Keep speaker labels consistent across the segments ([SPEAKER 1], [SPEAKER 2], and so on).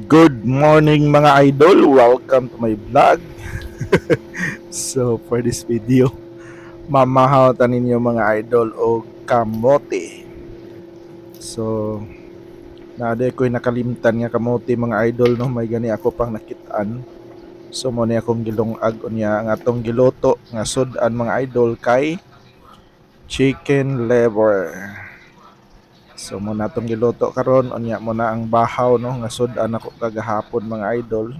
[SPEAKER 1] Good morning mga idol, welcome to my vlog. So for this video, mamahawatan ninyo mga idol o kamote. So naaday ko'y nakalimtan nga kamote mga idol no, may gani ako pang nakitaan. So mo ni akong gilungag unya nga atong giluto nga sudan mga idol kay chicken liver. So mo na atong giluto karon unya mo na ang bahaw no nga sudan ako kagahapon mga idol.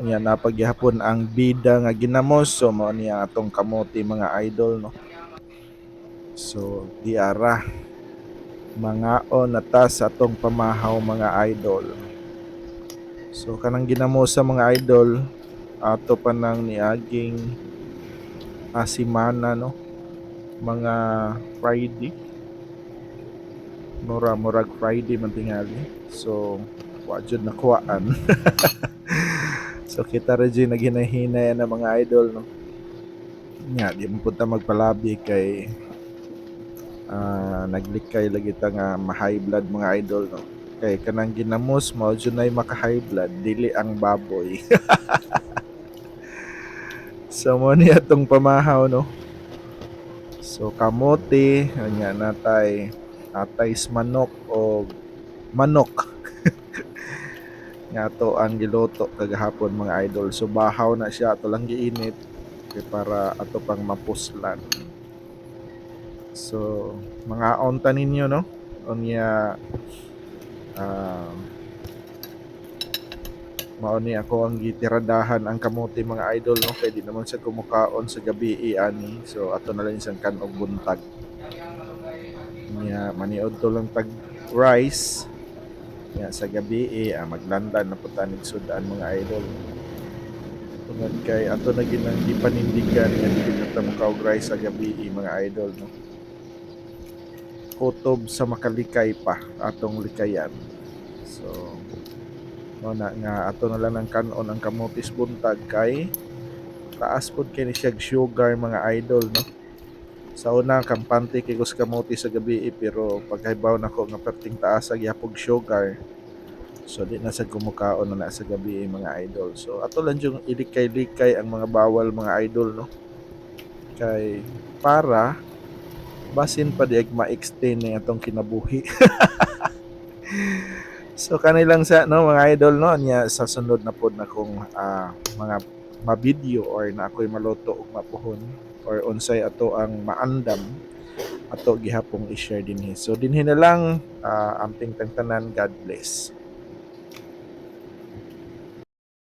[SPEAKER 1] Unya napagyapon ang bida nga ginamos so mao ni ang atong kamote mga idol no. So diara mangaon na ta sa atong pamahaw mga idol. So kanang ginamos sa mga idol ato pa nang niaging asimana no mga Friday murag Friday man tingali. So wa jud nakuhaan. So kita ra jud naghinay-hinay na mga idol no. Nya di man pud ta magpalabi kay naglikay lagi ta nga ma-high blood mga idol no. Kay kanang ginamos mao jud nay maka-high blood dili ang baboy. So mo ni atong pamahaw no. So kamote nya natay manok o manok. Nga to ang giluto kagahapon mga idol. So bahaw na siya ato lang giinit kay para ato pang mapuslan. So mga onta ninyo no. Unya mao ni ako ang gitiradahan ang kamote mga idol no kay di naman siya kumukaon sa gabi ani. So ato na lang isang kanog buntag. Unya maniod to lang tag rice. Ya sa gabi maglandan na putanig sudan mga idol. Tungod kay ato na ginang gipanindigan nga dili na ta mukaog rice sa gabi mga idol no. Kutob sa makalikay pa atong likayan. So mo na nga ato na lang ang kanon ang kamotis buntag kay taas pud kay ni siya sugar mga idol no. Sa una kampante kay kus kamote sa gabi pero pagkaibaw nako nga perting taas sa gyapog sugar. So di na sa kumukaon na sa gabi mga idol. So ato lang yung ilikay-likay ang mga bawal mga idol no. Kay para basin pa diag ma-extend ni atong kinabuhi. So kanilang sa no mga idol no nya sa sunod na pod na kong mga ma-video or na ako'y maluto og mapuhon or unsay ato ang maandam ato gihapong i-share dinhi. So dinhi na lang amping tanan, God bless.